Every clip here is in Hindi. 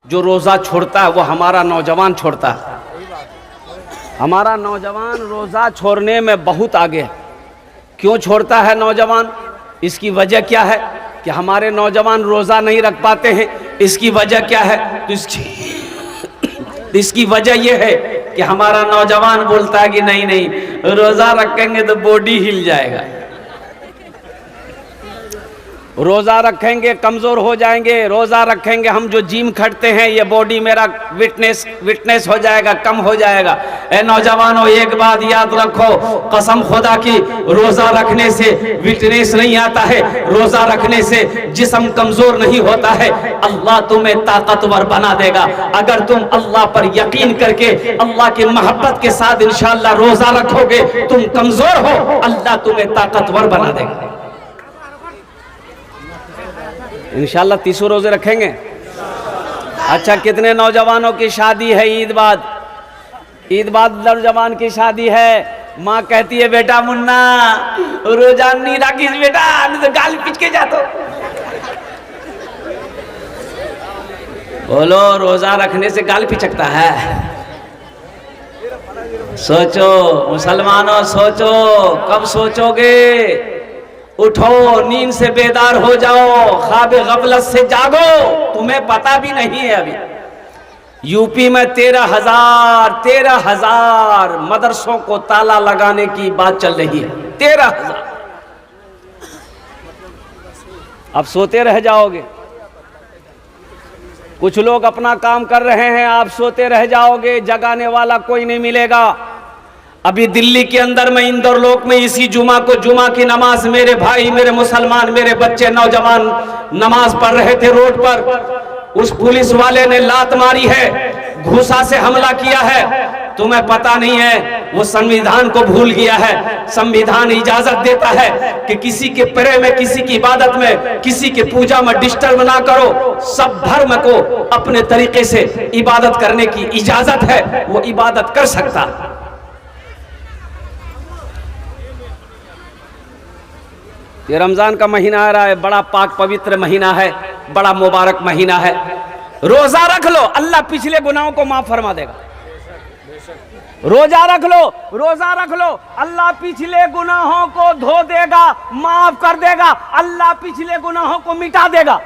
जो रोज़ा छोड़ता है वो हमारा नौजवान छोड़ता है। हमारा नौजवान रोज़ा छोड़ने में बहुत आगे है। क्यों छोड़ता है नौजवान? इसकी वजह क्या है कि हमारे नौजवान रोज़ा नहीं रख पाते हैं। इसकी वजह क्या है? तो इसकी वजह यह है कि हमारा नौजवान बोलता है कि नहीं नहीं, रोज़ा रखेंगे तो बॉडी हिल जाएगा, रोज़ा रखेंगे कमज़ोर हो जाएंगे, रोज़ा रखेंगे हम जो जिम खटते हैं ये बॉडी मेरा विटनेस हो जाएगा, कम हो जाएगा। ए नौजवानों, एक बात याद रखो, कसम खुदा की, रोज़ा रखने से विटनेस नहीं आता है, रोज़ा रखने से जिस्म कमज़ोर नहीं होता है। अल्लाह तुम्हें ताकतवर बना देगा। अगर तुम अल्लाह पर यकीन करके अल्लाह की मोहब्बत के साथ इंशाअल्लाह रोज़ा रखोगे, तुम कमज़ोर हो, अल्लाह तुम्हें ताकतवर बना देगा। इंशाअल्लाह 30 रोजे रखेंगे। अच्छा, कितने नौजवानों की शादी है ईद बाद नौजवान की शादी है, माँ कहती है बेटा मुन्ना रोजा नहीं रखिस बेटा, नहीं तो गाल पिच के जातो। बोलो, रोजा रखने से गाल पिचकता है? सोचो मुसलमानों, सोचो, कब सोचोगे? उठो, नींद से बेदार हो जाओ, ख्वाब गफलत से जागो। तुम्हें पता भी नहीं है, अभी यूपी में 13,000 मदरसों को ताला लगाने की बात चल रही है। 13,000। अब सोते रह जाओगे। कुछ लोग अपना काम कर रहे हैं, आप सोते रह जाओगे, जगाने वाला कोई नहीं मिलेगा। अभी दिल्ली के अंदर में इंदौर लोक में इसी जुमा को, जुमा की नमाज, मेरे भाई, मेरे मुसलमान, मेरे बच्चे नौजवान नमाज पढ़ रहे थे रोड पर। उस पुलिस वाले ने लात मारी है, घूसा से हमला किया है। तुम्हें पता नहीं है, वो संविधान को भूल गया है। संविधान इजाजत देता है कि किसी के प्रे में, किसी की इबादत में, किसी के पूजा में डिस्टर्ब ना करो। सब धर्म को अपने तरीके से इबादत करने की इजाजत है, वो इबादत कर सकता। ये रमजान का महीना आ रहा है, बड़ा पाक पवित्र महीना है, बड़ा मुबारक महीना है। रोजा रख लो, अल्लाह पिछले गुनाहों को माफ फरमा देगा। रोजा रख लो, रोजा रख लो, अल्लाह पिछले गुनाहों को धो देगा, माफ कर देगा, अल्लाह पिछले गुनाहों को मिटा देगा।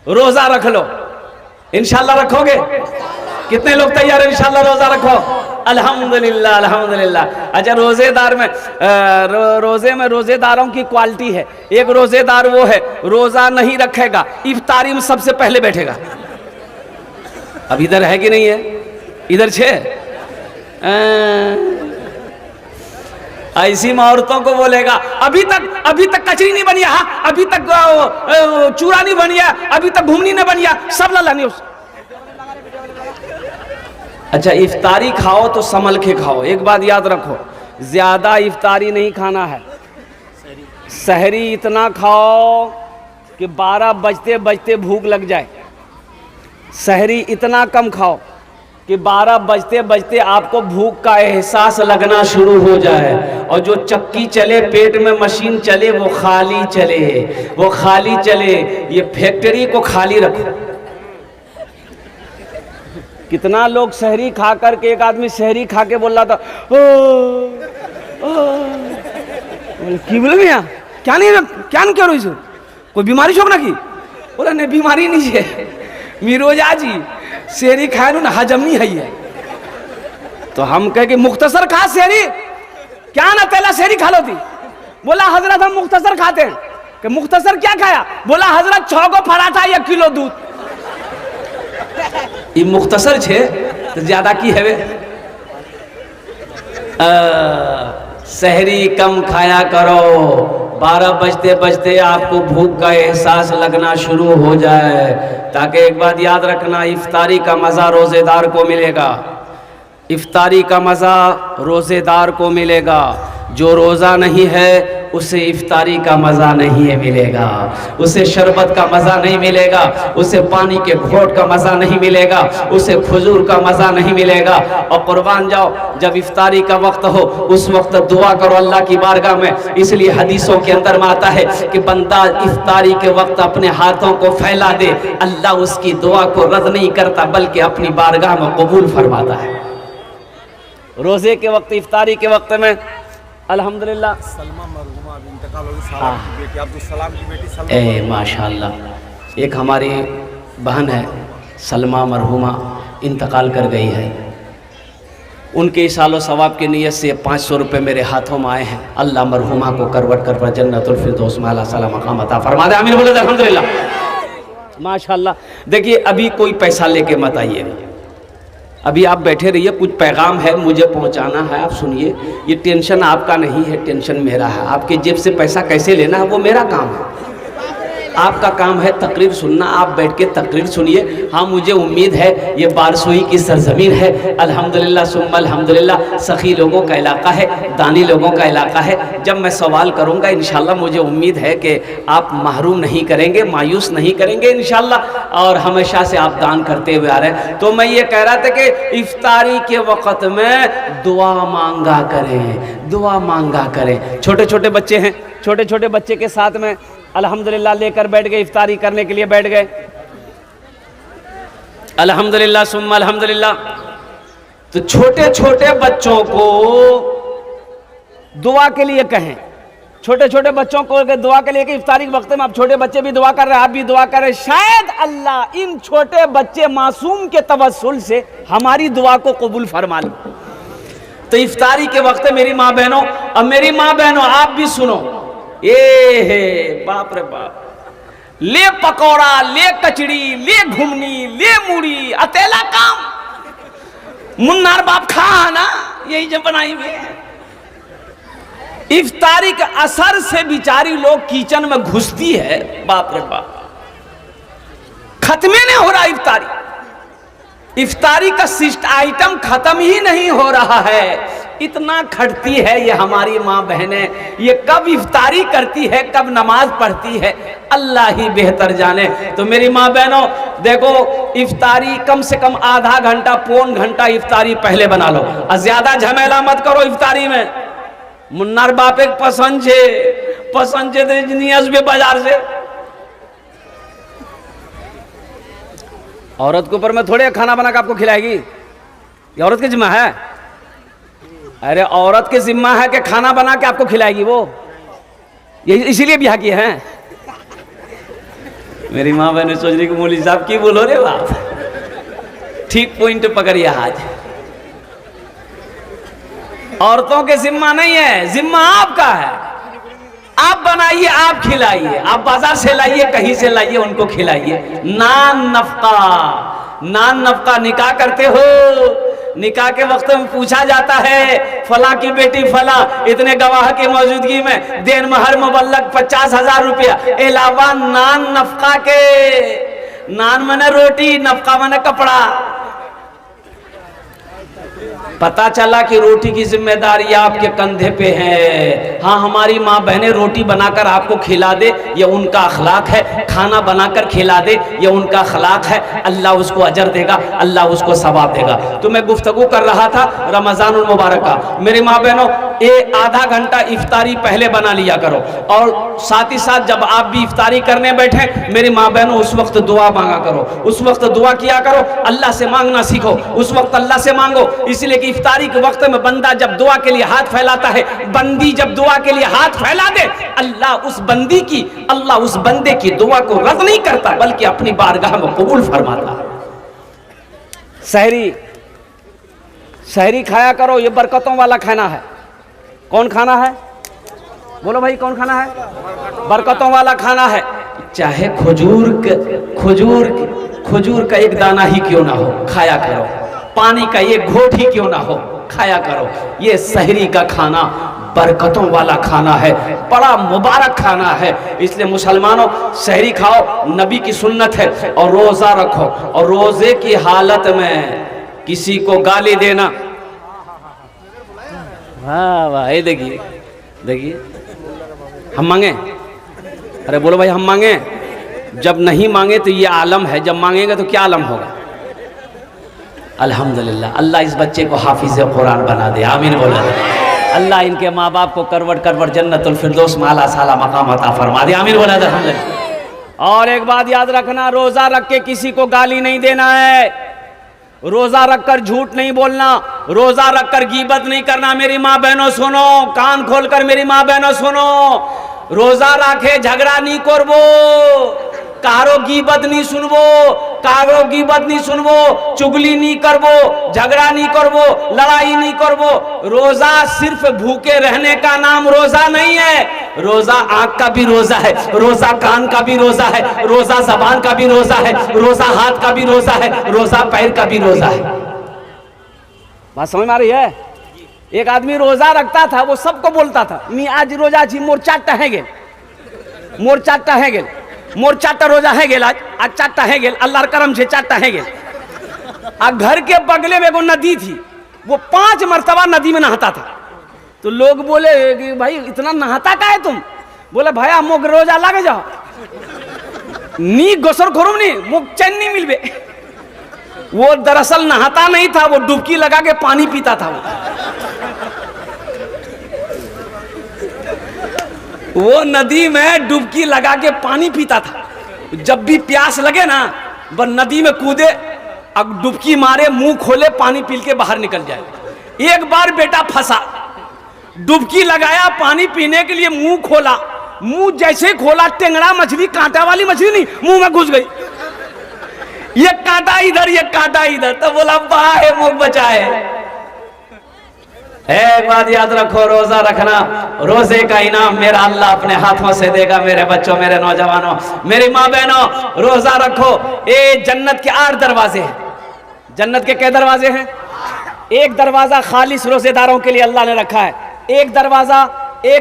रोजा रख लो, इंशाल्लाह रखोगे? कितने लोग तैयार हैं इंशाल्लाह रोजा रखो? अल्हम्दुलिल्लाह, अल्हम्दुलिल्लाह। अच्छा, रोजेदार में रोजे में रोजेदारों की क्वालिटी है। एक रोजेदार वो है, रोजा नहीं रखेगा, इफ्तारी में सबसे पहले बैठेगा। अब इधर है कि नहीं है? इधर छे ऐसी औरतों को बोलेगा अभी तक कचरी नहीं बनिया, अभी तक चूरा नहीं बनिया, अभी तक घूमनी नहीं बनिया, सब ला लानी उस। अच्छा, इफ्तारी खाओ तो संभल के खाओ। एक बात याद रखो, ज्यादा इफ्तारी नहीं खाना है। सहरी इतना खाओ कि 12 बजते बजते भूख लग जाए। सहरी इतना कम खाओ कि 12 बजते बजते आपको भूख का एहसास लगना शुरू हो जाए। और जो चक्की चले, पेट में मशीन चले, वो खाली चले, वो खाली चले। ये फैक्ट्री को खाली रखो। कितना लोग सहरी खा करके, एक आदमी सहरी खा के बोल रहा था की बोले भैया क्या नहीं क्या रही सो कोई बीमारी शोक ना की? बोला नहीं, बीमारी नहीं है, मिरोजा जी शेरी खाए ना हजम नहीं है। तो हम कहे कि मुख्तसर खा शेरी, क्या ना पहला शेरी खा लो थी। बोला हजरत हम मुख्तसर खाते हैं। कि मुख्तसर क्या खाया? बोला हजरत 6 को पराठा 1 किलो दूध। ये मुख्तसर छे तो ज्यादा की है वे। सहरी कम खाया करो, 12 बजते बजते आपको भूख का एहसास लगना शुरू हो जाए। ताकि एक बात याद रखना, इफ्तारी का मज़ा रोज़ेदार को मिलेगा। इफ्तारी का मज़ा रोज़ेदार को मिलेगा। जो रोज़ा नहीं है उसे इफ्तारी का मज़ा नहीं मिलेगा, उसे शरबत का मज़ा नहीं मिलेगा, उसे पानी के घोट का मज़ा नहीं मिलेगा, उसे खजूर का मज़ा नहीं मिलेगा। और कुर्बान जाओ, जब इफ्तारी का वक्त हो उस वक्त दुआ करो अल्लाह की बारगाह में। इसलिए हदीसों के अंदर में आता है कि बंदा इफ्तारी के वक्त अपने हाथों को फैला दे, अल्लाह उसकी दुआ को रद्द नहीं करता बल्कि अपनी बारगाह में कबूल फरमाता है। रोजे के वक्त, इफ्तारी के वक्त में अल्हम्दुलिल्लाह सलमा मरहुमा अभी इंतकाल हो गई, साला की बेटी अब्दुल सलाम की बेटी सलमा। ए माशाअल्लाह, एक हमारी बहन है सलमा मरहुमा, इंतकाल कर गई है। उनके सालो सवाब की नीयत से 500 रुपये मेरे हाथों में आए हैं। अल्लाह मरहुमा को करवट कर जन्नतुल फिरदौस में आला साला मकाम अता फरमा दे। आमीन बोले अल्हम्दुलिल्लाह माशाअल्लाह। देखिए अभी कोई पैसा लेके मत आइएगा, अभी आप बैठे रहिए, कुछ पैगाम है मुझे पहुंचाना है, आप सुनिए। ये टेंशन आपका नहीं है, टेंशन मेरा है। आपके जेब से पैसा कैसे लेना है वो मेरा काम है, आपका काम है तकरीर सुनना। आप बैठ के तकरीर सुनिए। हाँ मुझे उम्मीद है ये बारसोई की सरजमीन है, अल्हम्दुलिल्लाह सुम्मा अल्हम्दुलिल्लाह, सखी लोगों का इलाका है, दानी लोगों का इलाका है। जब मैं सवाल करूँगा इंशाल्लाह मुझे उम्मीद है कि आप महरूम नहीं करेंगे, मायूस नहीं करेंगे इंशाल्लाह, और हमेशा से आप दान करते हुए आ रहे हैं। तो मैं ये कह रहा था कि इफ्तारी के वक़्त में दुआ मांगा करें, दुआ मांगा करें। छोटे छोटे बच्चे हैं, छोटे छोटे बच्चे के साथ में अल्हम्दुलिल्लाह लेकर बैठ गए, इफ्तारी करने के लिए बैठ गए। अल्हम्दुलिल्लाह सुम्मा अल्हम्दुलिल्लाह। तो छोटे छोटे बच्चों को दुआ के लिए कहें, छोटे छोटे बच्चों को दुआ के लिए कि इफ्तारी के वक्त में आप छोटे बच्चे भी दुआ कर रहे हैं, आप भी दुआ कर रहे हैं, शायद अल्लाह इन छोटे बच्चे मासूम के तवस्सुल से हमारी दुआ को कबूल फरमा ले। तो इफ्तारी के वक्त मेरी माँ बहनों, अब मेरी माँ बहनों आप भी सुनो, ये है बाप रे बाप, ले पकौड़ा, ले कचड़ी, ले घुमनी, ले मूड़ी, अतेला काम मुन्नार बाप खा ना, यही जब बनाई हुई है। इफ्तारी के असर से बिचारी लोग किचन में घुसती है, बाप रे बाप, खत्म नहीं हो रहा इफ्तारी। इफ्तारी का सिस्ट आइटम खत्म ही नहीं हो रहा है, इतना खटती है ये हमारी माँ बहनें। ये कब इफ्तारी करती है, कब नमाज पढ़ती है, अल्लाह ही बेहतर जाने। तो मेरी माँ बहनों देखो, इफ्तारी कम से कम आधा घंटा पौन घंटा इफ्तारी पहले बना लो, और ज्यादा झमेला मत करो इफ्तारी में। मुन्नार बाप एक पसंद छे बाजार से औरत के ऊपर में थोड़े खाना बना के आपको खिलाएगी, ये औरत की जिम्मा है। अरे औरत के जिम्मा है कि खाना बना के आपको खिलाएगी वो, ये इसीलिए ब्याह किए हैं। मेरी माँ बहने सोच रही कि मौलवी साहब की बोलो रे बाप, ठीक पॉइंट पकड़िए आज। औरतों के जिम्मा नहीं है, जिम्मा आपका है। आप बनाइए, आप खिलाइए, आप बाजार से लाइए, कहीं से लाइए, उनको खिलाइए। नान नफका निकाह करते हो, निकाह के वक्त में पूछा जाता है फला की बेटी फला, इतने गवाह की मौजूदगी में देन महर मुबल्लग 50,000 रुपया, अलावा नान नफका के, नान मने रोटी, नफका मने कपड़ा। पता चला कि रोटी की जिम्मेदारी आपके कंधे पे है। हाँ हमारी माँ बहनें रोटी बनाकर आपको खिला दे, ये उनका अखलाक है, खाना बनाकर खिला दे, ये उनका अखलाक है, अल्लाह उसको अजर देगा, अल्लाह उसको सवाब देगा। तो मैं गुफ्तगू कर रहा था रमज़ानुल मुबारक का। मेरी माँ बहनों ये आधा घंटा इफ्तारी पहले बना लिया करो, और साथ ही साथ जब आप भी इफ्तारी करने बैठे मेरी माँ बहनों उस वक्त दुआ मांगा करो, उस वक्त दुआ किया करो, अल्लाह से मांगना सीखो, उस वक्त अल्लाह से मांगो। इसलिए कि इफ्तारी के वक्त में बंदा जब दुआ के लिए हाथ फैलाता है, बंदी जब दुआ के लिए हाथ फैला दे, अल्लाह उस बंदे की दुआ को रद्द नहीं करता बल्कि अपनी बारगाह में कबूल फरमाता है। सहरी खाया करो, ये बरकतों वाला खाना है। कौन खाना है, बोलो भाई कौन खाना है? बरकतों वाला खाना है। चाहे खजूर का एक दाना ही क्यों ना हो, खाया करो। पानी का एक घोट ही क्यों ना हो, खाया करो। ये सहरी का खाना बरकतों वाला खाना है, बड़ा मुबारक खाना है। इसलिए मुसलमानों सहरी खाओ, नबी की सुन्नत है। और रोज़ा रखो, और रोज़े की हालत में किसी को गाली देना, वाह वाह, ये देखिए हम मांगे? अरे बोलो भाई हम मांगे? जब नहीं मांगे तो ये आलम है, जब मांगेंगे तो क्या आलम होगा? अल्हम्दुलिल्लाह, अल्लाह इस बच्चे को हाफिज़ कुरान बना दे, आमीन बोला दे। अल्लाह इनके माँ बाप को करवट करवट जन्नतुल फिरदौस माला साला मकाम अता फरमा दे, आमीन बोला दे, अल्हम्दुलिल्लाह। और एक बात याद रखना, रोजा रख के किसी को गाली नहीं देना है, रोजा रखकर झूठ नहीं बोलना, रोजा रखकर गीबत नहीं करना। मेरी माँ बहनों सुनो, कान खोलकर मेरी माँ बहनों सुनो, रोजा रखे झगड़ा नहीं करबो, कारो गीबत नहीं सुनबो, कारो गीबत नहीं सुनबो, चुगली नहीं करबो, झगड़ा नहीं करबो, लड़ाई नहीं करबो। रोजा सिर्फ भूखे रहने का नाम रोजा नहीं है, रोजा आंख का भी रोजा है, रोजा कान का भी रोजा है, रोजा जबान का भी रोजा है, रोजा हाथ का भी रोजा है, रोजा पैर का भी रोजा है। बात समझ में आ रही है? एक आदमी रोजा रखता था, वो सबको बोलता था, मी आज रोजा छी, मोर चारटा है गेल, मोर चारटा है गेल, मोर चारटा रोजा है गेल, आज चारटा है गेल, अल्लाहर करम से चारटा है गेल। आ घर के बगले में एगो नदी थी, वो 5 मरतबा नदी में नहाता था। तो लोग बोले कि भाई इतना नहाता का है तुम? बोले भाई मोग रोजा लगे जाओ, नी गोसर खोरुम नी मोग चैन नहीं मिलबे। वो दरअसल नहाता नहीं था, वो डुबकी लगा के पानी पीता था। वो नदी में डुबकी लगा के पानी पीता था। जब भी प्यास लगे ना, वह नदी में कूदे, अब डुबकी मारे, मुंह खोले, पानी पी के बाहर निकल जाए। एक बार बेटा फंसा, डुबकी लगाया पानी पीने के लिए, मुंह खोला, मुंह जैसे खोला, टेंगड़ा मछली, कांटा वाली मछली नहीं, मुंह में घुस गई। ये कांटा इधर, ये कांटा इधर, तो बोला बाहे मुंह बचाए। एक बात याद रखो, रोजा रखना, रोजे का इनाम मेरा अल्लाह अपने हाथों से देगा। मेरे बच्चों, मेरे नौजवानों, मेरी माँ बहनों, रोजा रखो। ये जन्नत के 8 दरवाजे हैं। जन्नत के क्या दरवाजे हैं? एक दरवाजा खालिस रोजेदारों के लिए अल्लाह ने रखा है। एक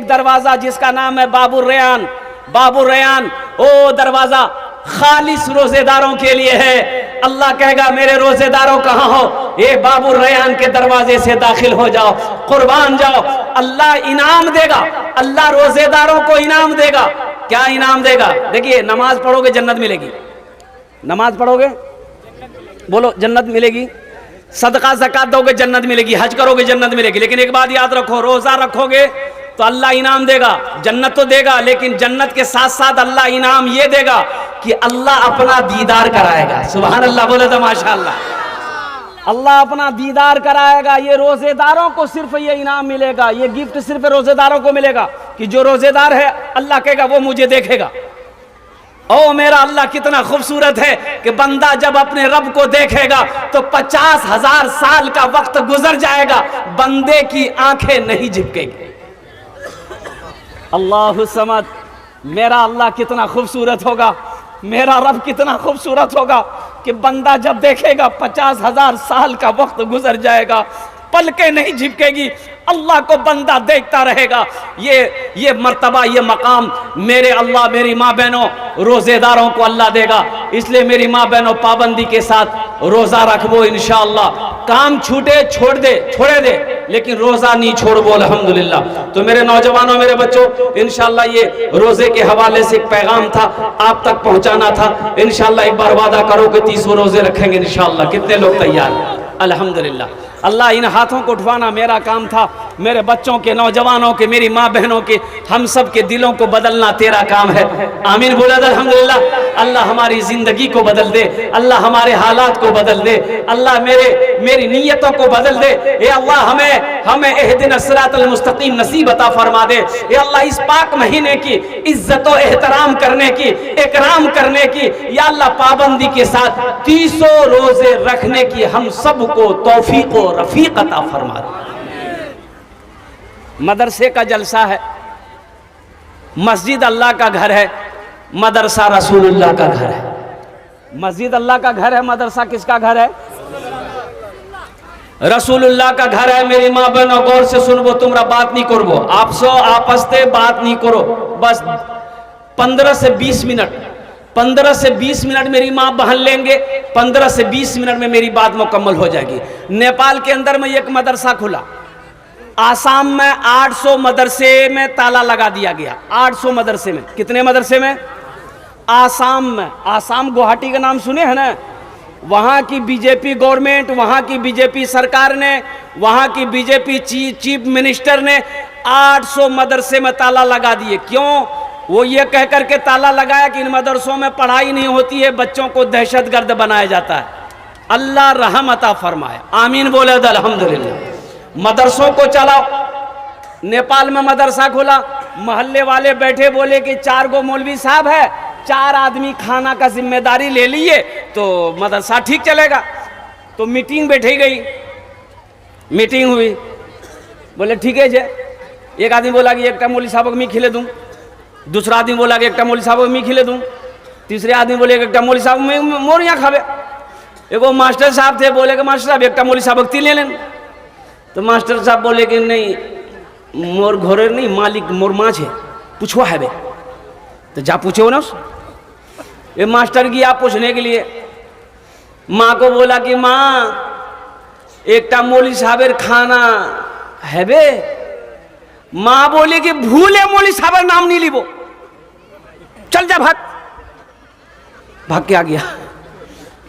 दरवाजा जिसका नाम है बाबुर रयान। बाबुर रयान ओ दरवाजा खालिस रोजेदारों के लिए है। अल्लाह कहेगा मेरे रोजेदारों कहाँ हो? ये बाबुर रयान के दरवाजे से दाखिल हो जाओ, कुर्बान जाओ। अल्लाह इनाम देगा, अल्लाह रोजेदारों को इनाम देगा। क्या इनाम देगा? देखिए, नमाज पढ़ोगे जन्नत मिलेगी, नमाज पढ़ोगे बोलो जन्नत मिलेगी, सदका ज़कात दोगे जन्नत मिलेगी, हज करोगे जन्नत मिलेगी। लेकिन एक बात याद रखो, रोजा रखोगे तो अल्लाह इनाम देगा, जन्नत तो देगा, लेकिन जन्नत के साथ साथ अल्लाह इनाम ये देगा कि अल्लाह अपना दीदार कराएगा। सुभान अल्लाह, बोले तो माशाअल्लाह। अल्लाह अपना दीदार कराएगा। ये रोजेदारों को सिर्फ ये इनाम मिलेगा, ये गिफ्ट सिर्फ रोजेदारों को मिलेगा कि जो रोजेदार है अल्लाह कहेगा वो मुझे देखेगा। ओ मेरा अल्लाह कितना खूबसूरत है कि बंदा जब अपने रब को देखेगा तो 50,000 साल का वक्त गुजर जाएगा, बंदे की आंखें नहीं झपकेगी। अल्लाहु समद, मेरा अल्लाह कितना खूबसूरत होगा, मेरा रब कितना खूबसूरत होगा कि बंदा जब देखेगा 50,000 साल का वक्त गुजर जाएगा, पलकें नहीं झपकेगी, अल्लाह को बंदा देखता रहेगा। ये मर्तबा, ये मकाम मेरे अल्लाह मेरी माँ बहनों रोजेदारों को अल्लाह देगा। इसलिए मेरी माँ बहनों पाबंदी के साथ रोजा रखबो इंशाअल्लाह। काम छूटे छोड़े दे, लेकिन रोजा नहीं छोड़बो अल्हम्दुलिल्लाह। तो मेरे नौजवानों, मेरे बच्चों, इंशाअल्लाह ये रोजे के हवाले से एक पैगाम था, आप तक पहुंचाना था। इंशाअल्लाह एक बार वादा करो कि 30 रोजे रखेंगे इंशाअल्लाह। कितने लोग तैयार हैं? अल्हम्दुलिल्लाह। अल्लाह इन हाथों को उठवाना मेरा काम था, मेरे बच्चों के, नौजवानों के, मेरी माँ बहनों के, हम सब के दिलों को बदलना तेरा काम है। आमीन बोला अल्हम्दुलिल्लाह। अल्लाह हमारी जिंदगी को बदल दे, अल्लाह हमारे हालात को बदल दे, अल्लाह मेरी नीयतों को बदल दे। ए अल्लाह हमें इहदिना सिरातल मुस्तकीम नसीब अता फरमा दे। ए अल्लाह इस पाक महीने की इज्जत और एहतराम करने की, इकराम करने की, या अल्लाह पाबंदी के साथ 30 रोजे रखने की हम सबको तौफीक और रफीक अता फरमा दे। मदरसे का जलसा है, मस्जिद अल्लाह का घर है, मदरसा रसूलुल्लाह का घर है। मस्जिद अल्लाह का घर है, मदरसा किसका घर है? रसूलुल्लाह का घर है। मेरी माँ बहनों गौर से सुनबो, तुमरा बात नहीं करबो, आपस ते बात नहीं करो। बस 15 से 20 मिनट मेरी माँ बहन लेंगे, 15 से 20 मिनट में मेरी बात मुकम्मल हो जाएगी। नेपाल के अंदर में एक मदरसा खुला, आसाम में 800 मदरसे में ताला लगा दिया गया। 800 मदरसे में। कितने मदरसे में? आसाम में। आसाम गुवाहाटी का नाम सुने हैं ना? वहाँ की बीजेपी गवर्नमेंट, वहाँ की बीजेपी सरकार ने, वहाँ की बीजेपी चीफ मिनिस्टर ने 800 मदरसे में ताला लगा दिए। क्यों? वो ये कह करके ताला लगाया कि इन मदरसों में पढ़ाई नहीं होती है, बच्चों को दहशतगर्द बनाया जाता है। अल्लाह रहम अता फरमाए, आमीन बोले अल्हम्दुलिल्लाह। मदरसों को चलाओ। नेपाल में मदरसा खोला, मोहल्ले वाले बैठे, बोले कि 4 गो मौलवी साहब है, 4 आदमी खाना का जिम्मेदारी ले लिए तो मदरसा ठीक चलेगा। तो मीटिंग बैठी गई, मीटिंग हुई, बोले ठीक है जे। एक आदमी बोला कि एक मौलवी साहब को मैं खिले दूं, दूसरा आदमी बोला कि एक मौलवी साहब को मैं खिले दूं, तीसरे आदमी बोले एक मौलवी साहब में मोर यहाँ खावे। एगो मास्टर साहब थे, बोले कि मास्टर साहब एक मौलवी साहब ती ले लें। तो मास्टर साहब बोले कि नहीं, मोर घोरे नहीं मालिक मोर माँ है, पूछवा है बे। तो जा पूछो ना। ये मास्टर गया पूछने के लिए, माँ को बोला कि माँ एक मौलवी साहबेर खाना है बे। माँ बोले कि भूले मौलवी साहबेर नाम नहीं लीबो, चल जा भाग। भाग के आ गया,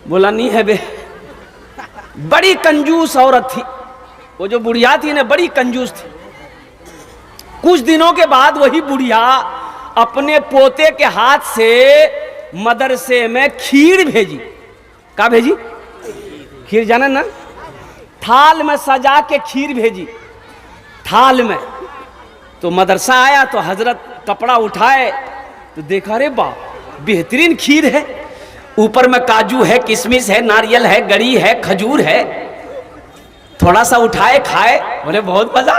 बोला नहीं है बे। बड़ी कंजूस औरत थी वो, जो बुढ़िया थी ना, बड़ी कंजूस थी। कुछ दिनों के बाद वही बुढ़िया अपने पोते के हाथ से मदरसे में खीर भेजी। क्या भेजी? खीर जाने ना? थाल में सजा के खीर भेजी, थाल में। तो मदरसा आया तो हजरत कपड़ा उठाए तो देखा, रे बाप बेहतरीन खीर है, ऊपर में काजू है, किशमिश है, नारियल है, गरी है, खजूर है। थोड़ा सा उठाए खाए, बोले बहुत मजा।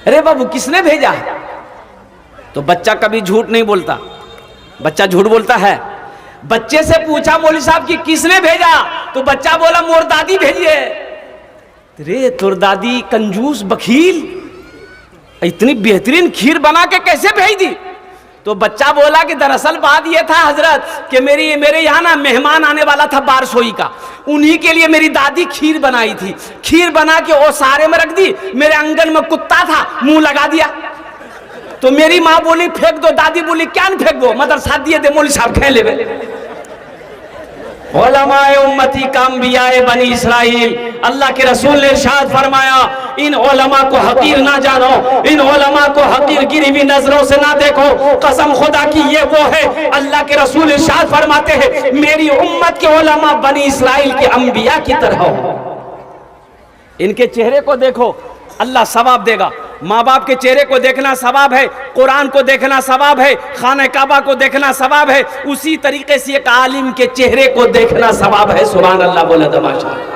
अरे बाबू किसने भेजा है? तो बच्चा कभी झूठ नहीं बोलता, बच्चा झूठ बोलता है। बच्चे से पूछा मौलवी साहब कि किसने भेजा? तो बच्चा बोला मोर दादी भेजी है। रे तोर दादी कंजूस बखील, इतनी बेहतरीन खीर बना के कैसे भेज दी? तो बच्चा बोला कि दरअसल बात यह था हजरत कि मेरे यहाँ ना मेहमान आने वाला था बारसोई का, उन्हीं के लिए मेरी दादी खीर बनाई थी। खीर बना के वो सारे में रख दी, मेरे आंगन में कुत्ता था, मुंह लगा दिया। तो मेरी माँ बोली फेंक दो, दादी बोली क्या न फेंक दो, मदरसा दिए दे, मौलवी साहब खे ले। उलमाए उम्मती का अंबियाए बनी इस्राइल, अल्लाह के रसूल ने इरशाद फरमाया, इन उलमा को हकीर ना जानो, इन उलमा को हकीर गिरी हुई नजरों से ना देखो। कसम खुदा की ये वो है, अल्लाह के रसूल इरशाद फरमाते हैं, मेरी उम्मत के उलमा बनी इस्राइल के अंबिया की तरह हो। इनके चेहरे को देखो, अल्लाह सवाब देगा। माँ बाप के चेहरे को देखना सवाब है, कुरान को देखना सवाब है, खाने काबा को देखना सवाब है, उसी तरीके से एक आलिम के चेहरे को देखना सवाब है। सुभान अल्लाह बोले तो माशाअल्लाह।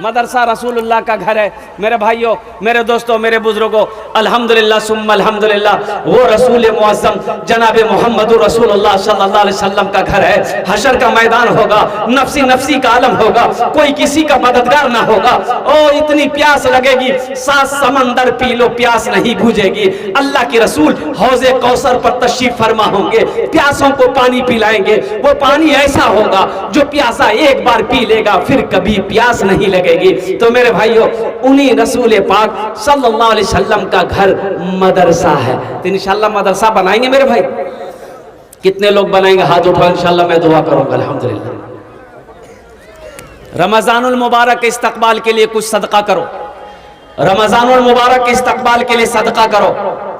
मदरसा रसूलुल्लाह का घर है। मेरे भाइयों, मेरे दोस्तों, मेरे बुजुर्गों, अल्हम्दुलिल्लाह सुम्मा अल्हम्दुलिल्लाह, वो रसूल मुअज़्ज़म जनाब मोहम्मद रसूलुल्लाह सल्लल्लाहु अलैहि वसल्लम का घर है। हशर का मैदान होगा, नफसी नफसी का आलम होगा, कोई किसी का मददगार ना होगा। ओ इतनी प्यास लगेगी, 7 समंदर पी लो प्यास नहीं बुझेगी। अल्लाह के रसूल हौज़े कौसर पर तशरीफ फरमा होंगे, प्यासों को पानी पिलाएंगे। वो पानी ऐसा होगा जो प्यासा एक बार पी लेगा फिर कभी प्यास नहीं लगेगी। तो मेरे भाइयों, उन्हीं रसूल पाक सल्लल्लाहु अलैहि वसल्लम का घर मदरसा है। तो इंशाल्लाह मदरसा बनाएंगे मेरे भाई। कितने लोग बनाएंगे? हाथ उठाओ, इंशाल्लाह मैं दुआ करूंगा। अल्हम्दुलिल्लाह। रमजानुल मुबारक के इस्तकबाल के लिए कुछ सदका करो। रमजानुल मुबारक के इस्तकबाल के लिए सदका करो,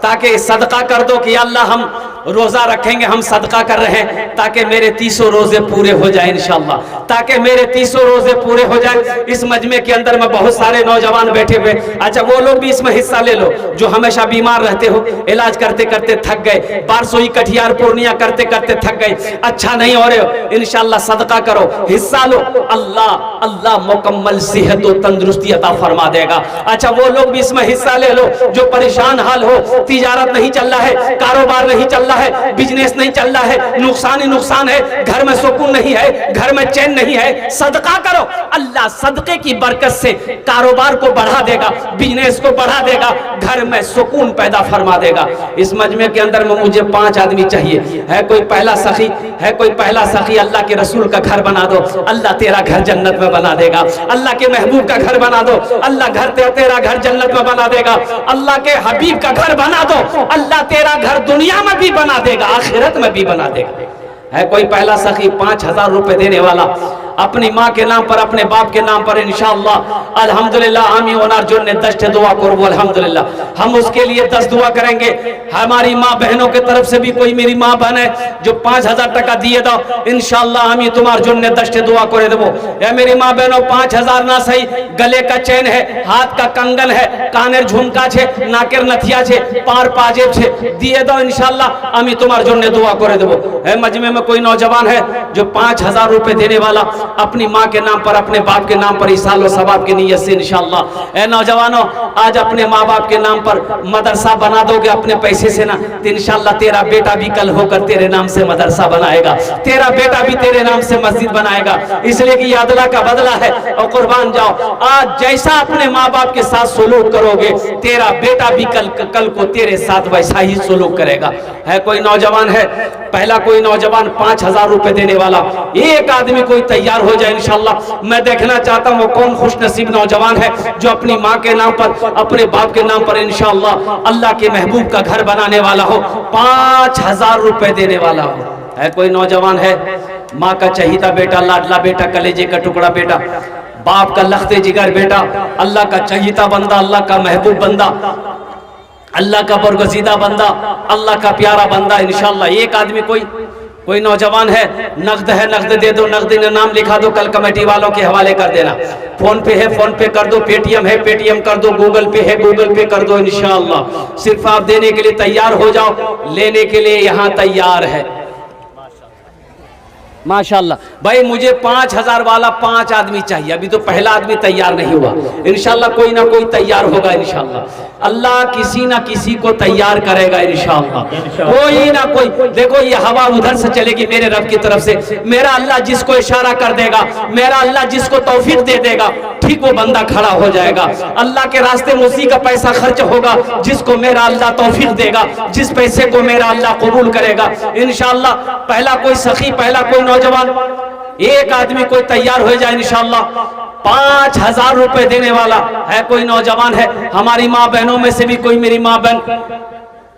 ताकि सदका कर दो कि अल्लाह हम रोजा रखेंगे, हम सदका कर रहे हैं ताकि मेरे 300 रोजे पूरे हो जाए इंशाल्लाह, ताकि मेरे 300 रोजे पूरे हो जाए। इस मजमे के अंदर में बहुत सारे नौजवान बैठे हुए, अच्छा वो लोग भी इसमें हिस्सा ले लो जो हमेशा बीमार रहते हो, इलाज करते करते थक गए, बारसोई कटिहार पूर्णिया करते करते थक गए, अच्छा नहीं हो रहे हो, इंशाल्लाह सदका करो, हिस्सा लो, अल्लाह अल्लाह मुकम्मल सेहत और तंदुरुस्ती अता फरमा देगा। अच्छा वो लोग भी इसमें हिस्सा ले लो जो परेशान हाल हो, तिजारत नहीं चल रहा है, कारोबार नहीं चल रहा है, बिजनेस नहीं चल रहा है, नुकसान ही नुकसान है, घर में सुकून नहीं है, घर में चैन नहीं है, सदका करो। अल्लाह सदके की बरकत से कारोबार को बढ़ा देगा, बिजनेस को बढ़ा देगा, घर में सुकून पैदा फरमा देगा। इस मजमे के अंदर में मुझे 5 आदमी चाहिए। है कोई पहला सखी? है कोई पहला सखी? अल्लाह के रसूल का घर बना दो, अल्लाह तेरा घर जन्नत में बना देगा। अल्लाह के महबूब का घर बना दो, अल्लाह तेरा घर जन्नत में बना देगा। अल्लाह के हबीब का घर बना दो, अल्लाह तेरा घर दुनिया में भी बना देगा, आखिरत में भी बना देगा। है कोई पहला सखी 5000 रुपए देने वाला अपनी माँ के नाम पर, अपने बाप के नाम पर? इंशाअल्लाह अल्हम्दुलिल्लाह आमी ओनार जो ने 10 दुआ करबो अल्हम्दुलिल्लाह। हम उसके लिए 10 दुआ करेंगे। हमारी माँ बहनों के तरफ से भी कोई मेरी माँ बहन है जो 5000 टका दिए दो, इंशाअल्लाह आमी तुम्हार जो ने 10 दुआ करे देबो। या मेरी माँ बहनों 5000 ना सही, गले का चैन है, हाथ का कंगन है, कानेर झुमका छे, नाकेर नथिया छे, पार पाजेब छे, दिए दो इंशाअल्लाह आमी तुम्हार जो ने दुआ करे देबो। है मजमे में कोई नौजवान है जो 5000 रुपए देने वाला अपनी माँ के नाम पर, अपने बाप के नाम पर इसाल व सवाब की नीयत से इंशाअल्लाह। ए नौजवानों, आज अपने माँ बाप के नाम पर मदरसा बना दोगे अपने पैसे से ना, तो इंशाअल्लाह तेरा बेटा भी कल होकर तेरे नाम से मदरसा बनाएगा, तेरा बेटा भी तेरे नाम से मस्जिद बनाएगा। इसलिए कि यह अदला का बदला है और कुर्बान जाओ। आज जैसा अपने माँ बाप के साथ सुलूक करोगे, तेरा बेटा भी कल को तेरे साथ वैसा ही सुलूक करेगा। है कोई नौजवान है, पहला कोई नौजवान 5000 रुपए देने वाला? एक आदमी कोई तैयार हो जाए इंशाअल्लाह। मैं देखना चाहता हूँ वो कौन खुश नसीब नौजवान है जो अपनी माँ के नाम पर, अपने बाप के नाम पर इंशाअल्लाह अल्लाह के महबूब का घर बनाने वाला हो, 5000 रुपए देने वाला हो। है कोई नौजवान है, माँ का चहीता बेटा, लाडला बेटा, कलेजे का टुकड़ा बेटा, बाप का लख्ते जिगर बेटा, अल्लाह का चहीता बंदा, अल्लाह का महबूब बंदा, अल्लाह का बरगजीदा बंदा, अल्लाह का प्यारा बंदा इंशाअल्लाह। एक आदमी कोई नौजवान है, नगद है, नगद दे दो, नगद में नाम लिखा दो, कल कमेटी वालों के हवाले कर देना। फोन पे है, फोन पे कर दो, पेटीएम है, पेटीएम कर दो, गूगल पे है, गूगल पे कर दो इंशाअल्लाह। सिर्फ आप देने के लिए तैयार हो जाओ, लेने के लिए यहाँ तैयार है। माशाअल्लाह भाई, मुझे 5000 वाला 5 आदमी चाहिए। अभी तो पहला आदमी तैयार नहीं हुआ, इंशाअल्लाह कोई ना कोई तैयार होगा इंशाअल्लाह। अल्लाह किसी ना किसी को तैयार करेगा इंशाअल्लाह, कोई ना कोई। देखो ये हवा उधर से चलेगी मेरे रब की तरफ से, मेरा अल्लाह जिसको इशारा कर देगा, मेरा अल्लाह जिसको तौफीक दे देगा, ठीक वो बंदा खड़ा हो जाएगा। अल्लाह के रास्ते में उसी का पैसा खर्च होगा जिसको मेरा अल्लाह तौफीक देगा, जिस पैसे को मेरा अल्लाह कबूल करेगा इंशाअल्लाह। पहला कोई सखी, पहला कोई नौजवान, एक आदमी कोई तैयार हो जाए इंशाअल्लाह। 5000 रुपए देने वाला है कोई नौजवान है? हमारी माँ बहनों में से भी कोई मेरी माँ बहन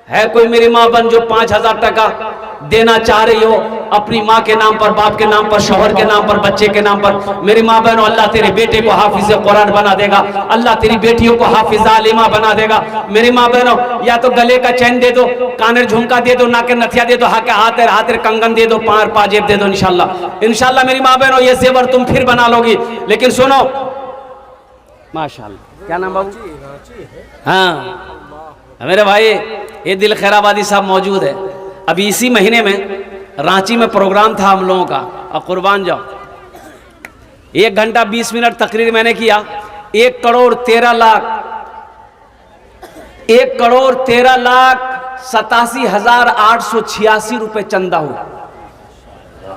है, कोई मेरी माँ बहन जो 5000 टका देना चाह रही हो अपनी माँ के नाम पर, बाप के नाम पर, शौहर के नाम पर, बच्चे के नाम पर? मेरी माँ बहनों, अल्लाह तेरे बेटे को हाफिज कुरान बना देगा, अल्लाह तेरी बेटियों को हाफिज आलिमा बना देगा। मेरी माँ बहनों, या तो गले का चैन दे दो, कानेर झुमका दे दो, नाके नथिया दे दो, हाथ कंगन दे दो, पार पाजेब दे दो इंशाअल्लाह। इंशाअल्लाह मेरी माँ बहनों ये जेवर तुम फिर बना लोगी। लेकिन सुनो माशाअल्लाह, क्या नाम बाबू? हाँ मेरे भाई, ये दिल खैराबादी साहब मौजूद है। अभी इसी महीने में रांची में प्रोग्राम था हम लोगों का, और कुर्बान जाओ 1 घंटा 20 मिनट तकरीर मैंने किया। 1,13,87,886 रुपए चंदा हुआ।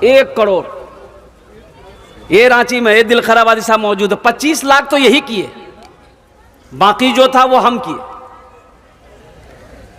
1 करोड़, ये रांची में, ये दिल खैराबादी साहब मौजूद है। 25 लाख तो यही किए, बाकी जो था वो हम किए।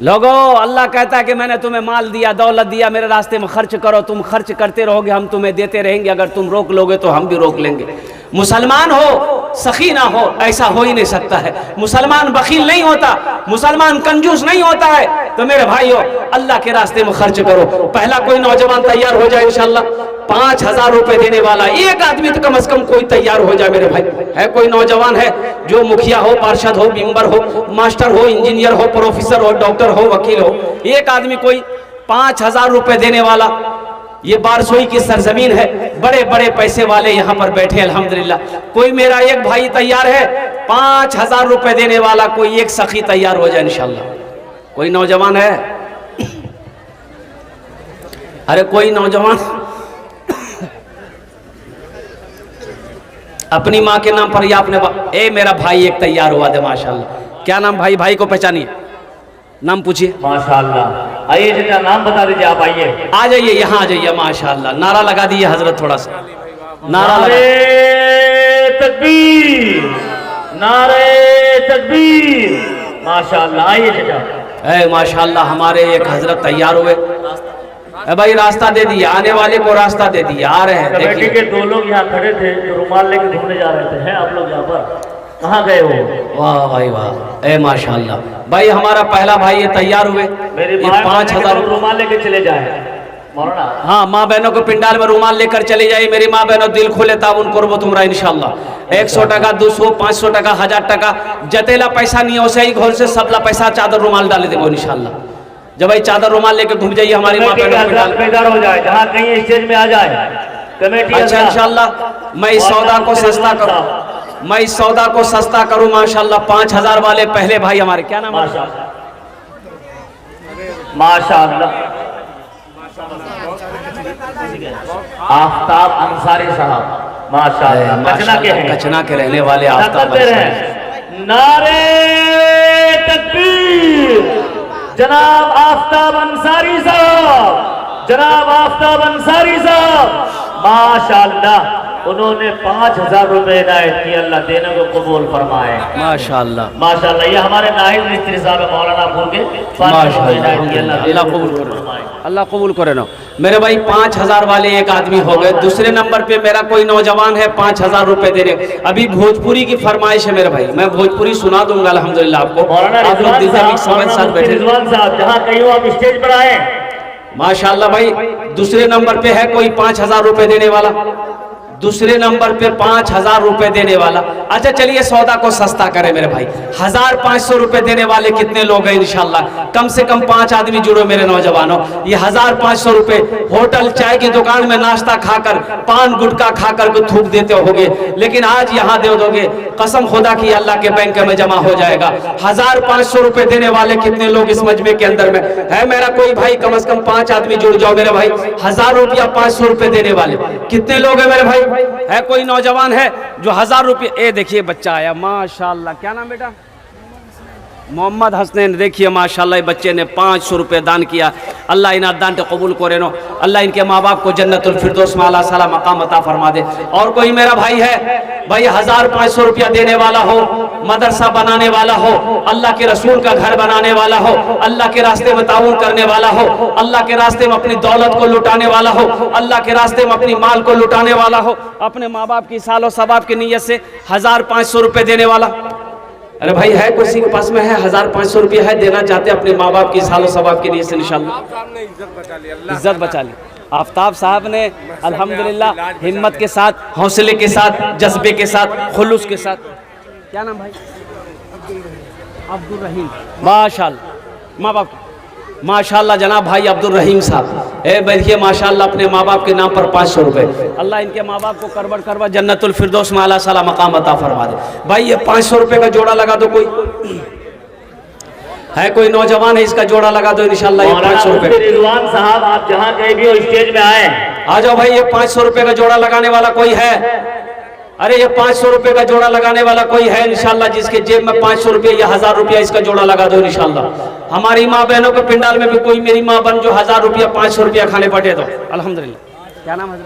लोगों, अल्लाह कहता है कि मैंने तुम्हें माल दिया, दौलत दिया, मेरे रास्ते में खर्च करो। तुम खर्च करते रहोगे, हम तुम्हें देते रहेंगे। अगर तुम रोक लोगे तो हम भी रोक लेंगे। मुसलमान हो सखी ना हो, ऐसा हो ही नहीं सकता है। मुसलमान बखील नहीं होता, मुसलमान कंजूस नहीं होता है। तो मेरे भाइयों, अल्लाह के रास्ते में खर्च करो। पहला कोई नौजवान तैयार हो जाए इंशाअल्लाह। 5000 रुपए देने वाला एक आदमी तो कम से कम कोई तैयार हो जाए मेरे भाई। है कोई नौजवान है जो मुखिया हो, पार्षद हो, मेंबर हो, मास्टर हो, इंजीनियर हो, प्रोफेसर हो, डॉक्टर हो, वकील हो, एक आदमी कोई 5000 रुपए देने वाला। ये बारसोई की सरजमीन है, बड़े बड़े पैसे वाले यहाँ पर बैठे अल्हम्दुलिल्लाह। कोई मेरा एक भाई तैयार है 5000 रुपए देने वाला, कोई एक सखी तैयार हो जाए इंशाअल्लाह। कोई नौजवान है? अरे कोई नौजवान अपनी माँ के नाम पर या अपने मेरा भाई एक तैयार हुआ दे माशाअल्लाह। क्या नाम भाई? भाई को पहचानिए। नाम पूछिए। माशाअल्लाह। आइए चाचा नाम बता दीजिए, आप आइए। आ जाइए, यहाँ आ जाइए। माशाअल्लाह, नारा लगा दिए हजरत, थोड़ा सा नारा लगा। नारे तकबीर, नारे तकबीर। माशाअल्लाह। आइए चाचा। माशाअल्लाह, हमारे एक हजरत तैयार हुए। भाई रास्ता दे दिया, आने वाले को रास्ता दे दिया, आ रहे हैं। कमेटी देखिए के 2 लोग यहाँ खड़े थे जो रुमाल लेके घूमने जा रहे थे, हैं आप लोग यहाँ पर? कहाँ गए हो? वाह भाई वाह, माशाअल्लाह। भाई हमारा पहला भाई ये तैयार हुए। मेरी ये माँ 5,000 रुमाल लेके चले जाए मौलाना। हाँ, माँ बहनों को पिंडाल में रुमाल लेकर चले जाइए। मेरी माँ बहनों दिल खोले ताउन करबो तुमरा इंशाल्लाह। 100 টাকা, 200, 500 টাকা, 1000 টাকা जतेला पैसा नहीं हो सही घर से सबला पैसा चादर रुमाल डाले देबो इंशाल्लाह। जब भाई चादर रुमाल लेके घूम जाइए हमारी माँ बहनों को पिंडाल। बेदार हो जाए, जहाँ कहीं स्टेज में आ जाए कमेटी। अच्छा इंशाल्लाह मैं इस सौदा को सस्ता करूँ, मैं इस सौदा को सस्ता करूँ माशाल्लाह। 5,000 वाले पहले भाई हमारे, क्या नाम है? माशाअल्लाह। आफ्ताब अंसारी साहब माशाअल्लाह, कचना के हैं, कचना के रहने वाले आफ्ताब अंसारी। नारे तकबीर। जनाब आफ्ताब अंसारी साहब, जनाब आफ्ताब अंसारी साहब माशाअल्लाह। उन्होंने 5,000 रुपए इनायत किए, अल्लाह देने को कबूल फरमाए। माशाअल्लाह माशाअल्लाह। ये हमारे नाइब मिस्त्री साहब है मौलानापुर के। अल्लाह कबूल करे, अल्लाह कबूल करे ना। मेरे भाई 5,000 वाले एक आदमी हो गए। दूसरे नंबर पे मेरा कोई नौजवान है 5,000 रुपए देने। अभी भोजपुरी की फरमाइश है मेरे भाई, मैं भोजपुरी सुना दूंगा अल्हम्दुलिल्लाह आपको। आप लोग दिल से समझ साथ बैठे। रिजवान साहब जहाँ कहीं हो आप स्टेज पर आए। माशाअल्लाह भाई दूसरे नंबर पे है कोई 5,000 रुपए देने वाला। दूसरे नंबर पे 5,000 रुपए देने वाला। अच्छा चलिए सौदा को सस्ता करें मेरे भाई। 1,500 रुपए देने वाले कितने लोग हैं इंशाल्लाह? कम से कम 5 आदमी जुड़ो मेरे नौजवानों। ये 1,500 रुपए होटल चाय की दुकान में नाश्ता खाकर, पान गुटखा खाकर को थूक देते होगे, लेकिन आज यहाँ दे दोगे, कसम खुदा की अल्लाह के बैंक में जमा हो जाएगा। 1,500 रुपए देने वाले कितने लोग इस मजमे के अंदर में है? मेरा कोई भाई कम से कम 5 आदमी जुड़ जाओ मेरे भाई। 1,000 रुपया 500 रुपए देने वाले कितने लोग हैं मेरे भाई? है कोई नौजवान है जो 1,000 रुपये? ए देखिए बच्चा आया माशाल्लाह, क्या नाम बेटा? मोहम्मद हसनैन। देखिए माशाल्लाह बच्चे ने 500 रुपये दान किया। अल्लाह इन दान को कबूल करे नो। अल्लाह इनके माँ बाप को जन्नतुल फिरदौस में आला साला मकाम अता फरमा दे। और कोई मेरा भाई है भाई 1,500 रुपया देने वाला हो, मदरसा बनाने वाला हो, अल्लाह के रसूल का घर बनाने वाला हो, अल्लाह के रास्ते में ताउन करने वाला हो, अल्लाह के रास्ते में अपनी दौलत को लुटाने वाला हो, अल्लाह के रास्ते में अपनी माल को लुटाने वाला हो, अपने माँ बाप की सालो सबाब की नीयत से 1,500 रुपये देने वाला। अरे भाई है किसी के पास में है 1,500 रुपया है, देना चाहते अपने माँ बाप की सालो सबाब की नीयत से इंशाल्लाह। इज्जत बचा ली आफ्ताब साहब ने अल्हम्दुलिल्लाह हिम्मत के साथ, हौसले के साथ, जज्बे के साथ, खुलूस के साथ। क्या नाम भाई? अब्दुल रहीम। माशाल्लाह माँ बाप माशाल्लाह जनाब भाई अब्दुल रहीम साहब। देखिए माशाल्लाह अपने माँ बाप के नाम पर 500 रुपए। अल्लाह इनके माँ बाप को करबट करबट जन्नतुल फिरदौस में आला साला मकाम अता फरमा दे। भाई ये 500 रुपए का जोड़ा लगा दो। कोई है कोई नौजवान है इसका जोड़ा लगा दो इंशाल्लाह। ये 500 रुपए। रिजवान साहब आप जहाँ कहीं भी हो स्टेज में आए, आ जाओ भाई। ये 500 रुपए का जोड़ा लगाने वाला कोई है? अरे ये 500 रुपए का जोड़ा लगाने वाला कोई है इंशाल्लाह? जिसके जेब में 500 रुपये या 1,000 रुपया इसका जोड़ा लगा दो इंशाल्लाह। हमारी माँ बहनों के पिंडाल में भी कोई मेरी माँ बहन जो 1,000 रुपया 500 रुपया खाने पड़े दो अल्हम्दुलिल्लाह। क्या नाम है?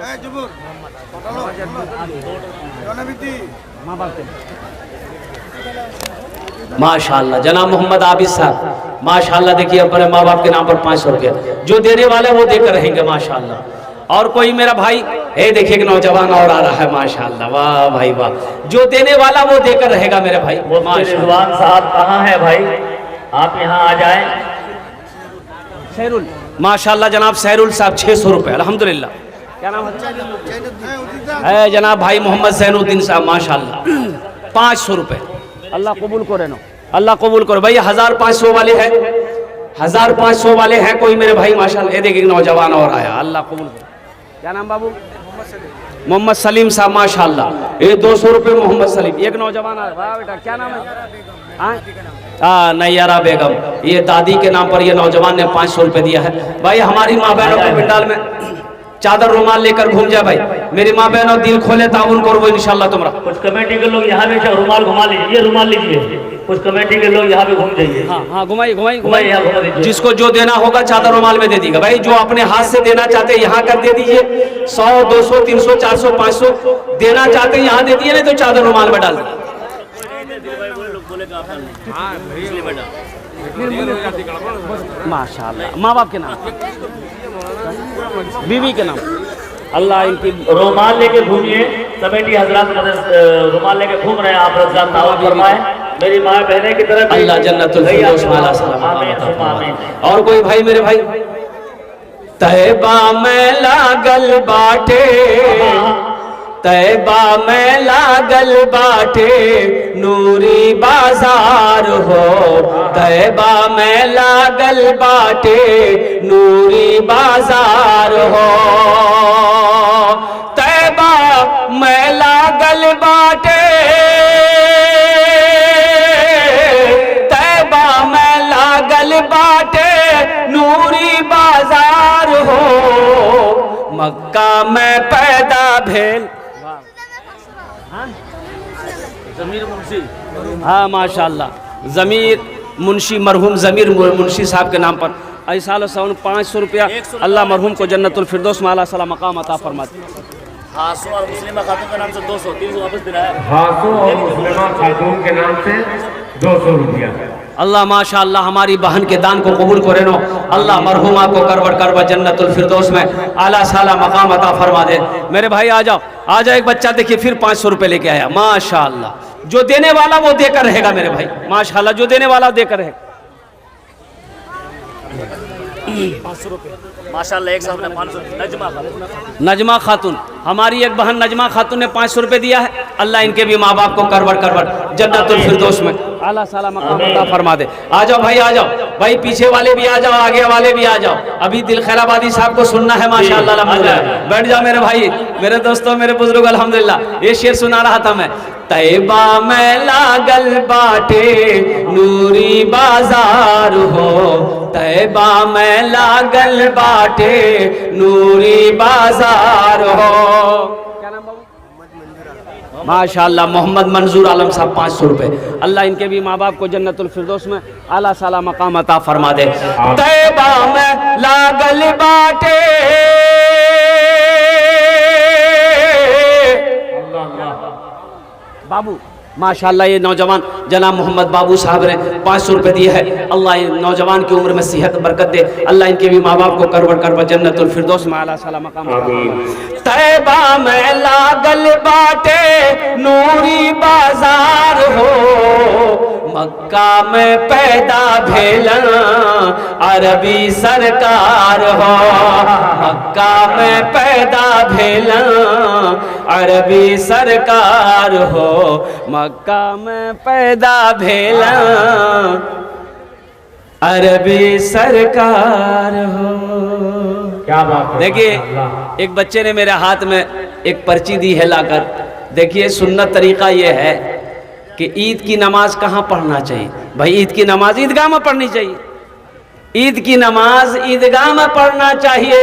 माशाल्लाह जनाब मोहम्मद आबिद साहब माशाल्लाह। देखिए अपने माँ बाप के नाम पर 500 रुपया जो देने वाले वो देकर रहेंगे माशाल्लाह। और कोई मेरा भाई देखिए एक नौजवान और आ रहा है माशाल्लाह। वाह भाई वाह, जो देने वाला वो देकर रहेगा मेरे भाई माशाल्लाह। रिजवान साहब कहाँ है भाई? आप यहाँ आ जाए। सैरुल माशाल्लाह जनाब सैरुल साहब 600 रुपये अल्हम्दुलिल्लाह। क्या नाम है? जनाब भाई मोहम्मद सैनुद्दीन साहब माशाल्लाह 500 रुपये। अल्लाह कबूल करे नो, अल्लाह कबूल करो भाई। 1,500 वाले हैं, 1,500 वाले हैं कोई मेरे भाई माशाल्लाह। ये देखिए नौजवान और आया, अल्लाह कबूल करो। क्या नाम बाबू? मोहम्मद सलीम साहब माशाल्लाह। ये 200 रुपये मोहम्मद सलीम। एक नौजवान आ रहा है बेटा, क्या नाम है? नैयारा बेगम। ये दादी के नाम पर ये नौजवान ने 500 रुपये दिया है भाई। हमारी माँ बहनों के पिंडाल में चादर रुमाल लेकर घूम जाए भाई। मेरी माँ बहनों दिल खोले ताउन करो इंशाल्लाह। तुमरा कुछ कमेटी के लोग यहाँ में रुमाल घुमा लीजिए, ये रुमाल लीजिए, कुछ कमेटी के लोग यहाँ पे घूम जाइए। हाँ हाँ, घुमाइए घुमाइए घुमाइए, यहाँ घुमा घुमाइए। दीजिए। जिसको जो देना होगा चादर रुमाल में दे दीजिएगा भाई। जो अपने हाथ से देना चाहते हैं यहाँ कर दे दीजिए। 100 200 300 400 500 देना चाहते हैं यहाँ दे दिए, नहीं तो चादर रुमाल में डाल दीजिए। माशाल्लाह, माँ बाप के नाम, बीवी के नाम, अल्लाह इनकी रुमाल लेके घूमिए। कमेटी हजरात रुमाल लेके घूम रहे हैं, आप रज़ा ताउन फरमाए। मेरी माँ बहने की तरफ अल्लाह जन्नतुल फिरदौस में आला सलाम। आमीन आमीन। और कोई भाई मेरे भाई, तैबा में लागल बाटे, तैबा में लागल बाटे नूरी बाजार हो, तैबा में लागल बाटे नूरी बाजार हो, तैबा में लागल बाटे, तैबा में लागल बाटे नूरी बाजार हो, मक्का में पैदा भेल। जमीर मुंशी, हाँ माशाल्लाह, जमीर मुंशी, मरहूम जमीर मुंशी साहब के नाम पर ऐसाल सवन 500 रुपया अल्लाह मरहूम को जन्नतुल फिरदौस में आला सला मकाम अता फरमाते। हासो और मुस्लिमा खातून के नाम से 200 300 वापस दिलाया। हासो और मुस्लिमा खातून के नाम से 200 रुपया। अल्लाह माशाअल्लाह हमारी बहन के दान को कबूल करे नो। अल्लाह मरहुमा को करवट करवा जन्नतुल फिरदौस में आला साला मकाम अता फरमा दे। मेरे भाई आ जाओ, आ जाओ। एक बच्चा देखिए फिर 500 रुपये लेके आया। माशाअल्लाह, जो देने वाला वो देकर रहेगा मेरे भाई। माशाअल्लाह, जो देने वाला देकर रहेगा। 500 रुपये माशाल्लाह। एक साहब ने 500। नजमा खातून, हमारी एक बहन नजमा खातून ने 500 रुपये दिया है। अल्लाह इनके भी माँ बाप को करवट करवट जन्नतुल फिरदौस में आला साला मकाम अता फरमा दे। आ जाओ भाई, आ जाओ भाई, पीछे वाले भी आ जाओ, आगे वाले भी आ जाओ। अभी दिल खैराबादी साहब को सुनना है माशाअल्लाह अल्हम्दुलिल्लाह। बैठ जाओ मेरे भाई, मेरे दोस्तों, मेरे बुजुर्ग, अल्हम्दुलिल्लाह। ये शेर सुना रहा था मैं। तैबा में लागल बाटे नूरी बाजार हो, तैबा में लागल बाटे नूरी बाजार हो। क्या नाम बाबू? माशाअल्लाह मोहम्मद मंजूर आलम साहब 500 रुपये। अल्लाह इनके भी माँ बाप को जन्नतुल फिरदौस में आला साला मकाम अता फरमा दे। तैबा में लागल बाटे, बाबू माशाअल्लाह ये नौजवान जनाब मोहम्मद बाबू साहब ने 500 रुपये दिए है। अल्लाह इस की उम्र में सेहत बरकत दे। अल्लाह इनके भी माँ बाप को करवट करवट जन्नतुल फिरदौस में आला साला मकाम। तैबा में लागल बाटे नूरी बाजार हो, मक्का में पैदा भेलन अरबी सरकार हो, मक्का में पैदा भेलन अरबी सरकार हो, मक्का में पैदा भेलन अरबी सरकार हो। क्या बात है। देखिए, एक बच्चे ने मेरे हाथ में एक पर्ची दी है लाकर। देखिए, सुन्नत तरीका ये है कि ईद की नमाज कहाँ पढ़ना चाहिए भाई? ईद की नमाज ईदगाह में पढ़नी चाहिए। ईद की नमाज ईदगाह में पढ़ना चाहिए।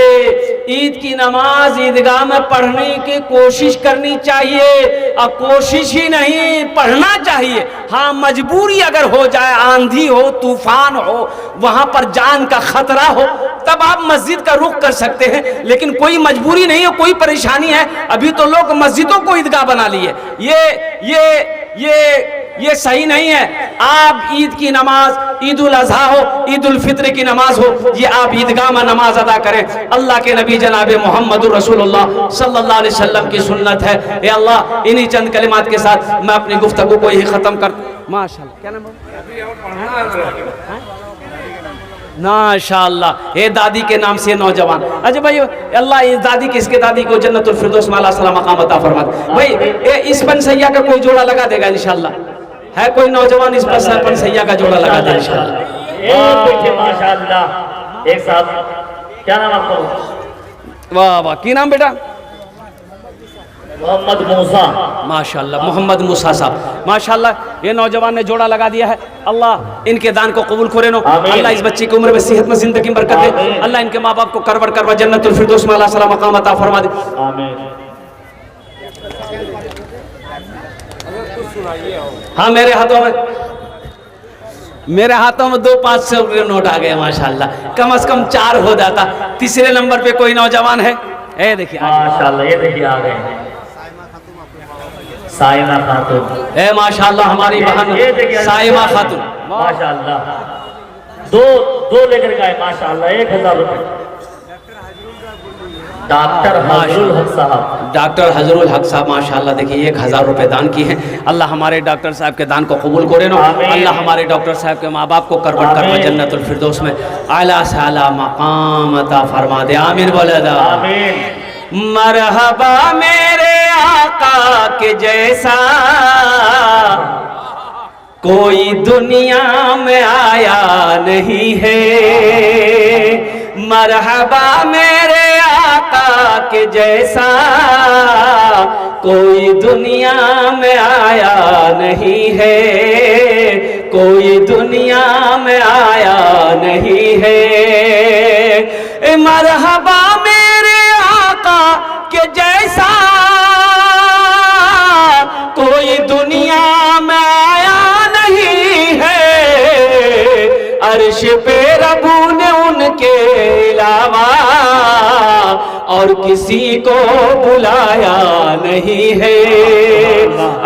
ईद की नमाज ईदगाह में पढ़ने की कोशिश करनी चाहिए, और कोशिश ही नहीं, पढ़ना चाहिए। हाँ, मजबूरी अगर हो जाए, आंधी हो, तूफान हो, वहाँ पर जान का खतरा हो, तब आप मस्जिद का रुख कर सकते हैं। लेकिन कोई मजबूरी नहीं है, कोई परेशानी है, अभी तो लोग मस्जिदों को ईदगाह बना लिए। ये सही नहीं है। आप ईद की नमाज, ईद उल अजहा हो, ईद उल फित्र की नमाज हो, ये आप ईदगाह में नमाज अदा करें। अल्लाह के नबी जनाब मोहम्मदुर रसूलुल्लाह सल्लल्लाहु अलैहि वसल्लम की सुन्नत है। ए अल्लाह, इन्हीं चंद कलिमात के साथ मैं अपनी गुफ्तगू को यही खत्म कर। माशाअल्लाह, क्या नाम है? माशाअल्लाह, ये दादी के नाम से नौजवान। अच्छा भाई, अल्लाह इस दादी की, इसके दादी को जन्नतुल फिरदौस में आला सला मकाम अता फरमा दे। भाई इस पनसैया का कोई जोड़ा लगा देगा इंशाअल्लाह? है कोई नौजवान इस पनसैया का जोड़ा लगा दे इंशाअल्लाह? माशाअल्लाह। एक साहब, क्या नाम आपका? वाह वाह, की नाम बेटा? मोहम्मद मूसा। माशाअल्लाह, मोहम्मद मूसा साहब। माशाअल्लाह, ये नौजवान ने जोड़ा लगा दिया है। अल्लाह इनके दान को कबूल करे नो। अल्लाह इस बच्चे की उम्र में सेहत में जिंदगी में बरकत दे। अल्लाह इनके माँ बाप को करवर करवा जन्नतुल फिरदौस में आला सला मकाम अता फरमा दे। आमीन। हाँ, मेरे हाथों में मेरे हाथों में 2 500 के नोट आ गए माशाल्लाह। कम से कम 4 हो जाता। तीसरे नंबर पे कोई नौजवान है, ए देखिए माशाल्लाह, ये देखिए आ गए साइमा खातून, ए माशाल्लाह हमारी बहन साइमा खातून माशाल्लाह। दो लेकर गए माशाल्लाह, 1000 रुपए। डॉक्टर हजरुल हक साहब, डॉक्टर हजरुल हक साहब माशाल्लाह देखिए 1000 रुपए दान किए हैं। अल्लाह हमारे डॉक्टर साहब के दान को कबूल करे नो। अल्लाह हमारे डॉक्टर साहब के माँ बाप को करवट कर जन्नतुल फिरदौस में आला से आला मकाम अता फरमा दे। आमीन बोले दा आमीन। मरहबा मेरे आका के जैसा कोई दुनिया में आया नहीं है। मरहबा मेरे आका के जैसा कोई दुनिया में आया नहीं है। कोई दुनिया में आया नहीं है। मरहबा मेरे आका के जैसा कोई दुनिया में आया नहीं है। अर्श पे रबू ने उनके अलावा और किसी को बुलाया नहीं है।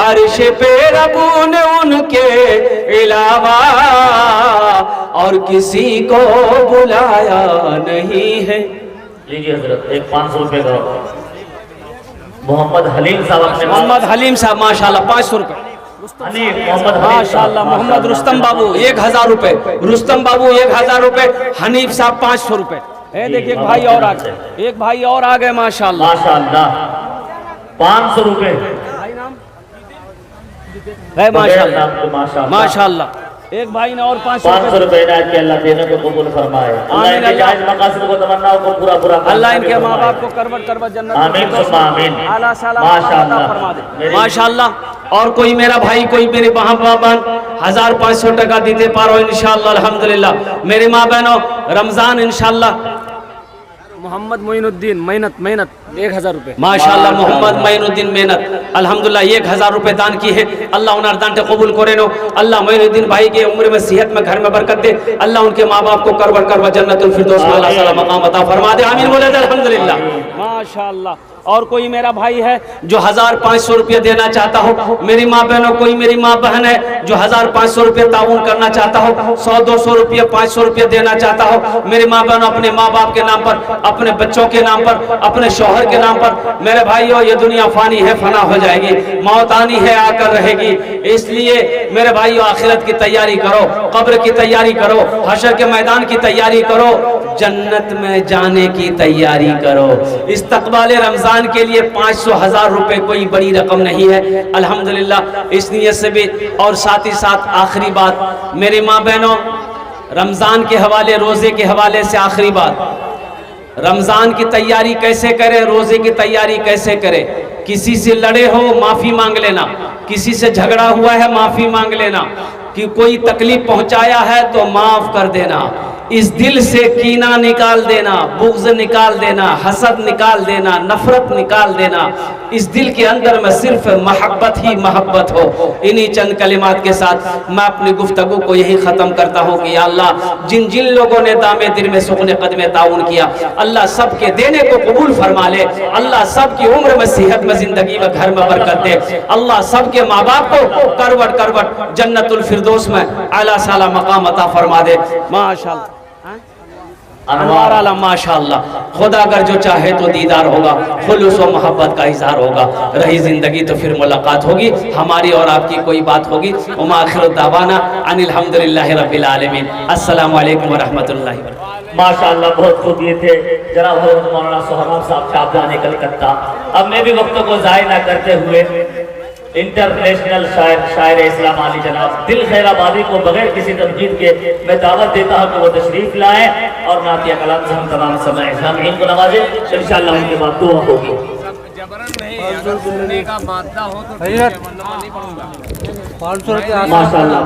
अर्श पे रबू ने उनके अलावा और किसी को बुलाया नहीं है। लीजिए हजरत, एक 500 रुपए का मोहम्मद हलीम साहब अपने मोहम्मद हलीम साहब माशाल्लाह 500 रुपए। मोहम्मद माशाल्लाह मोहम्मद रुस्तम बाबू 1000 रुपए। रुस्तम बाबू 1000 रुपए। हनीफ साहब 500 रुपए। ए देखिए एक भाई और आ गए, एक भाई और आ गए माशाल्लाह माशाल्लाह 500 रुपए। माशाल्लाह माशाल्लाह एक भाई ने और 500 रुपए इनायत के अल्लाह देने को कबूल फरमाए। अल्लाह इनके जायज मकासद को तमन्नाओं को पूरा अल्लाह इनके माँ बाप को करवट जन्नत आमीन सुम्मा आमीन माशाल्लाह माशाल्लाह। और कोई मेरा भाई कोई मेरी माँ बहन 1500 टका दीते पारो इंशाल्लाह अल्हम्दुलिल्लाह। मेरी माँ बहनों रमजान इंशाल्लाह मोहम्मद मोइनुद्दीन मेहनत 1000 रुपए माशाल्लाह। मोहम्मद मोइनुद्दीन मेहनत अल्हम्दुलिल्लाह 1000 रुपए दान की है। अल्लाह उन्हें दान कबूल करे नो। अल्लाह मोइनुद्दीन भाई के उम्र में सेहत में घर में बरकत दे। अल्लाह उनके माँ बाप को करवट जन्नतुल फिरदौस में अल्लाह ताला मकाम अता फरमा दे। आमीन बोले अल्हम्दुलिल्लाह माशाल्लाह। और कोई मेरा भाई है जो 1500 रुपये देना चाहता हो। मेरी माँ बहनों कोई मेरी माँ बहन है जो 1500 रुपये ताउन करना चाहता हो, 100-200 रुपये 500 रुपये देना चाहता हो। मेरी माँ बहनों अपने माँ बाप के नाम पर, अपने बच्चों के नाम पर, अपने शौहर के नाम पर। मेरे भाइयों ये दुनिया फानी है, फना हो जाएगी, मौत आनी है आकर रहेगी। इसलिए मेरे भाइयों आखिरत की तैयारी करो, कब्र की तैयारी करो, हशर के मैदान की तैयारी करो, जन्नत में जाने की तैयारी करो। इस्तकबाल रमजान के लिए 500-1000 रुपए कोई बड़ी रकम नहीं है अल्हम्दुलिल्लाह। इस नियत से भी और साथ ही साथ आखिरी बात मेरी माँ बहनों रमजान के हवाले, रोजे के हवाले से आखिरी बात, रमजान की तैयारी कैसे करें, रोजे की तैयारी कैसे करें। किसी से लड़े हो माफी मांग लेना, किसी से झगड़ा हुआ है माफी मांग लेना, कि कोई तकलीफ पहुंचाया है तो माफ कर देना। इस दिल से कीना निकाल देना, बुग़्ज़ निकाल देना, हसद निकाल देना, नफरत निकाल देना। इस दिल के अंदर में सिर्फ मोहब्बत ही मोहब्बत हो। इन्हीं चंद कलिमात के साथ मैं अपनी गुफ्तगू को यही ख़त्म करता हूँ कि या अल्लाह जिन जिन लोगों ने दामे दिल में सुखने कदमे ताउन किया, अल्लाह सब के देने को कबूल फरमा ले। अल्लाह सब की उम्र में सेहत में, ज़िंदगी में, घर में बरकत दे। अल्लाह सब के माँ बाप को करवट जन्नतुल फिरदौस में आला साला मकाम अता फरमा दे। माशाअल्लाह अनवार आलम माशाअल्लाह। खुदा अगर जो चाहे तो दीदार होगा, खुलूस व मोहब्बत का इजहार होगा। रही जिंदगी तो फिर मुलाकात होगी, हमारी और आपकी कोई बात होगी। उमा आखिर दावाना अनिल हम्दुलिल्लाहि रब्बिल आलमीन। अस्सलामु अलैकुम व रहमतुल्लाहि व बरकातहू। माशाअल्लाह बहुत खूब ये थे जनाब हज़रत मौलाना सोहराब साहब शाहजहां कलकत्ता। अब मैं भी वक्त को ज़ाय न करते हुए इंटरनेशनल शायर इस्लाम आली जनाब दिल खैराबादी को बगैर किसी तमजीद के मैं दावत देता हूँ कि वो तशरीफ लाएँ और नातिया कलाम से हम तमाम समय इनको नवाजे। इंशाअल्लाह उनके बाद दुआ होगी। सुनने का मादा हो तो 500 रुपये माशाअल्लाह।